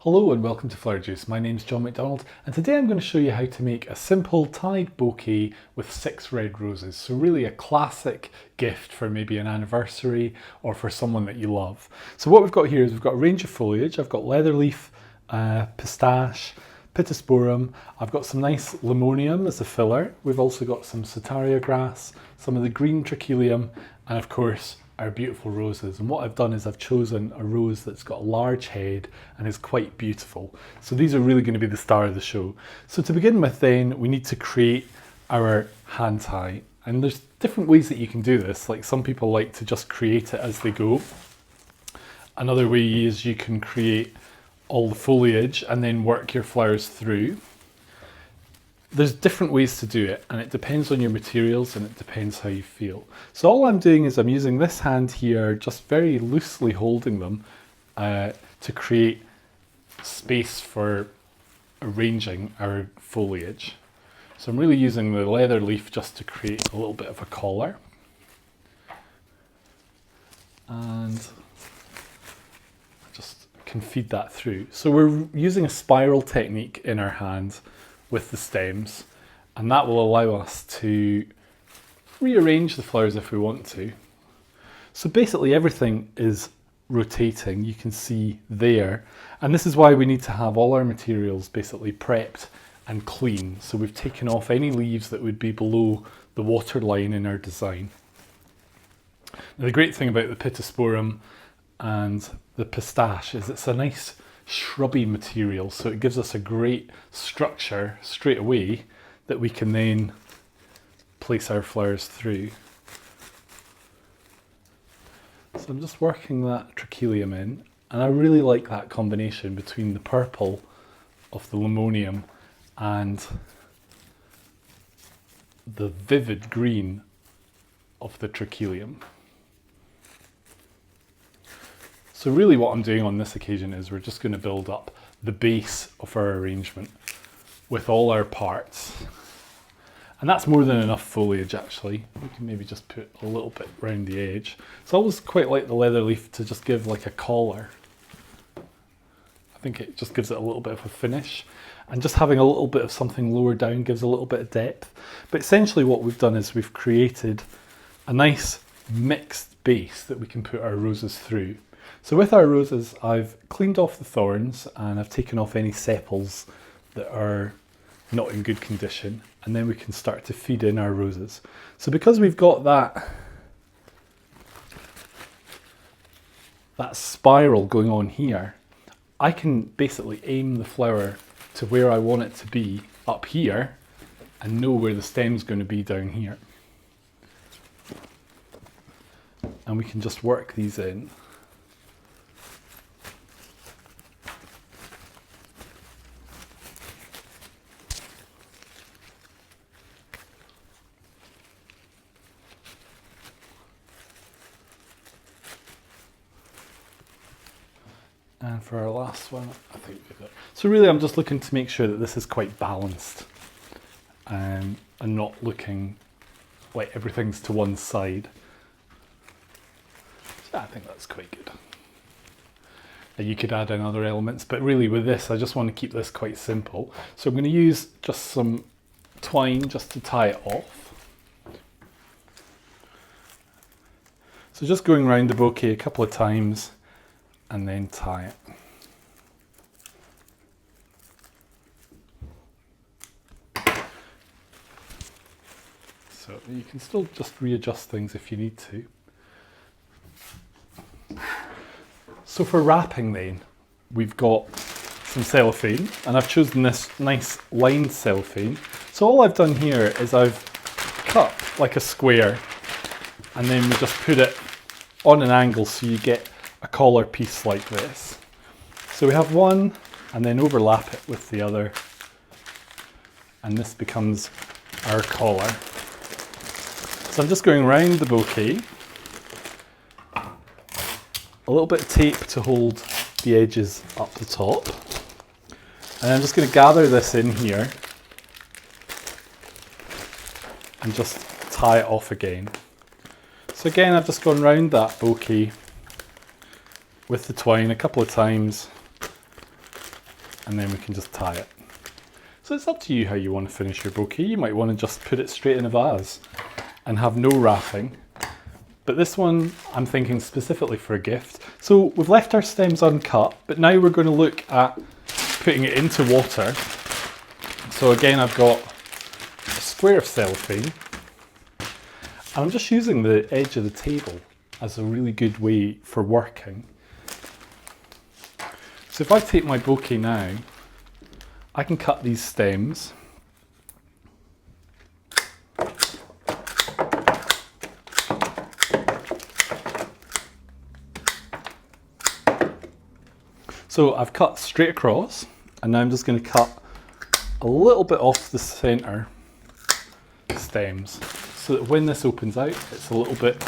Hello and welcome to Flower Juice. My name's John McDonald and today I'm going to show you how to make a simple tied bouquet with 6 red roses. So really a classic gift for maybe an anniversary or for someone that you love. So what we've got here is we've got a range of foliage. I've got leatherleaf, pistache, pittosporum. I've got some nice limonium as a filler. We've also got some setaria grass, some of the green trachelium, and of course our beautiful roses. And what I've done is I've chosen a rose that's got a large head and is quite beautiful. So these are really going to be the star of the show. So to begin with then, we need to create our hand tie. And there's different ways that you can do this. Like some people like to just create it as they go. Another way is you can create all the foliage and then work your flowers through. There's different ways to do it, and it depends on your materials and it depends how you feel. So all I'm doing is I'm using this hand here, just very loosely holding them to create space for arranging our foliage. So I'm really using the leather leaf just to create a little bit of a collar. And I just can feed that through. So we're using a spiral technique in our hand with the stems, and that will allow us to rearrange the flowers if we want to. So basically everything is rotating, you can see there, and this is why we need to have all our materials basically prepped and clean. So we've taken off any leaves that would be below the water line in our design. Now the great thing about the pittosporum and the pistache is it's a nice shrubby material, so it gives us a great structure straight away that we can then place our flowers through. So I'm just working that trachelium in, and I really like that combination between the purple of the limonium and the vivid green of the trachelium. So really what I'm doing on this occasion is we're just going to build up the base of our arrangement with all our parts. And that's more than enough foliage actually. We can maybe just put a little bit around the edge. So I always quite like the leather leaf to just give like a collar. I think it just gives it a little bit of a finish. And just having a little bit of something lower down gives a little bit of depth. But essentially what we've done is we've created a nice mixed base that we can put our roses through. So with our roses, I've cleaned off the thorns and I've taken off any sepals that are not in good condition, and then we can start to feed in our roses. So because we've got that spiral going on here, I can basically aim the flower to where I want it to be up here and know where the stem's going to be down here. And we can just work these in. And for our last one, I think we've got. So really I'm just looking to make sure that this is quite balanced and not looking like everything's to one side. So I think that's quite good. And you could add in other elements, but really with this, I just want to keep this quite simple. So I'm going to use just some twine just to tie it off. So just going around the bouquet a couple of times and then tie it. So you can still just readjust things if you need to. So for wrapping then, we've got some cellophane, and I've chosen this nice lined cellophane. So all I've done here is I've cut like a square and then we just put it on an angle so you get a collar piece like this. So we have one and then overlap it with the other, and this becomes our collar. So I'm just going around the bouquet, a little bit of tape to hold the edges up the top, and I'm just going to gather this in here and just tie it off again. So again, I've just gone round that bouquet with the twine a couple of times and then we can just tie it. So it's up to you how you want to finish your bouquet. You might want to just put it straight in a vase and have no wrapping. But this one, I'm thinking specifically for a gift. So we've left our stems uncut, but now we're going to look at putting it into water. So again, I've got a square of cellophane, and I'm just using the edge of the table as a really good way for working. So if I take my bouquet now, I can cut these stems. So I've cut straight across, and now I'm just going to cut a little bit off the centre stems, so that when this opens out, it's a little bit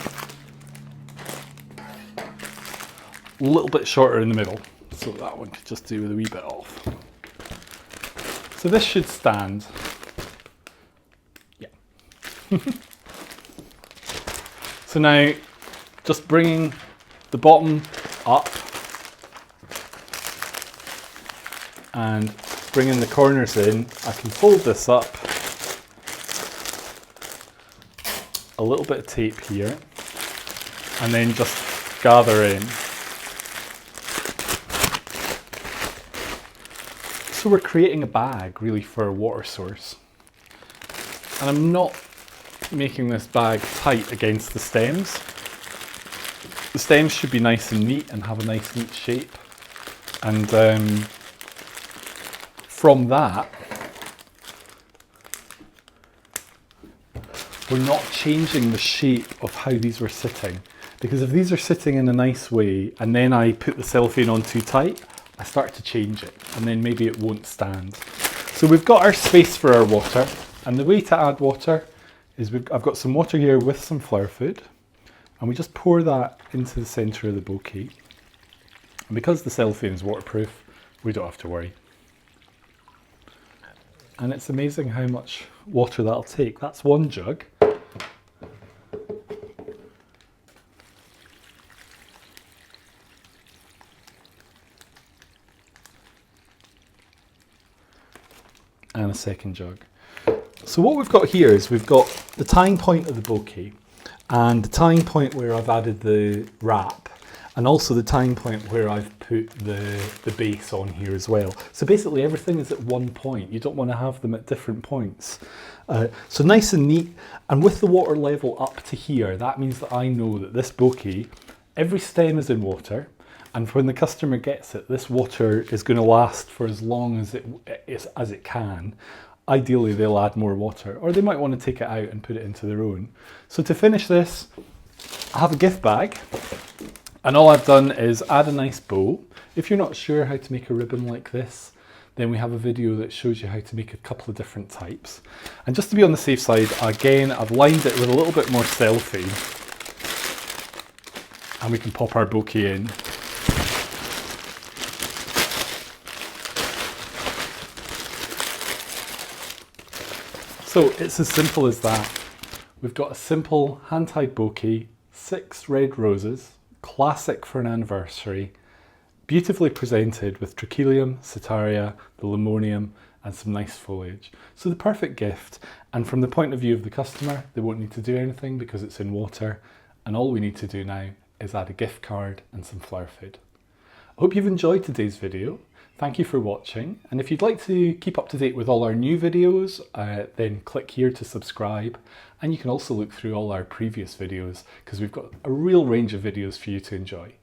shorter in the middle. So that one could just do with a wee bit off. So this should stand. Yeah. So now, just bringing the bottom up and bringing the corners in, I can fold this up, a little bit of tape here, and then just gather in. So we're creating a bag really for a water source. And I'm not making this bag tight against the stems. The stems should be nice and neat and have a nice neat shape. And from that, we're not changing the shape of how these were sitting. Because if these are sitting in a nice way and then I put the cellophane on too tight, I start to change it and then maybe it won't stand. So we've got our space for our water, and the way to add water is I've got some water here with some flower food, and we just pour that into the centre of the bouquet. And because the cellophane is waterproof, we don't have to worry. And it's amazing how much water that'll take. That's one jug. And a second jug. So what we've got here is we've got the tying point of the bouquet, and the tying point where I've added the wrap, and also the tying point where I've put the base on here as well. So basically everything is at one point. You don't want to have them at different points. So nice and neat, and with the water level up to here, that means that I know that this bouquet, every stem is in water, and when the customer gets it, this water is going to last for as long as it can. Ideally, they'll add more water, or they might want to take it out and put it into their own. So to finish this, I have a gift bag, and all I've done is add a nice bow. If you're not sure how to make a ribbon like this, then we have a video that shows you how to make a couple of different types. And just to be on the safe side, again, I've lined it with a little bit more cellophane, and we can pop our bouquet in. So it's as simple as that. We've got a simple hand-tied bouquet, 6 red roses, classic for an anniversary, beautifully presented with trachelium, setaria, the limonium, and some nice foliage. So the perfect gift, and from the point of view of the customer, they won't need to do anything because it's in water, and all we need to do now is add a gift card and some flower food. I hope you've enjoyed today's video. Thank you for watching, and if you'd like to keep up to date with all our new videos, then click here to subscribe, and you can also look through all our previous videos because we've got a real range of videos for you to enjoy.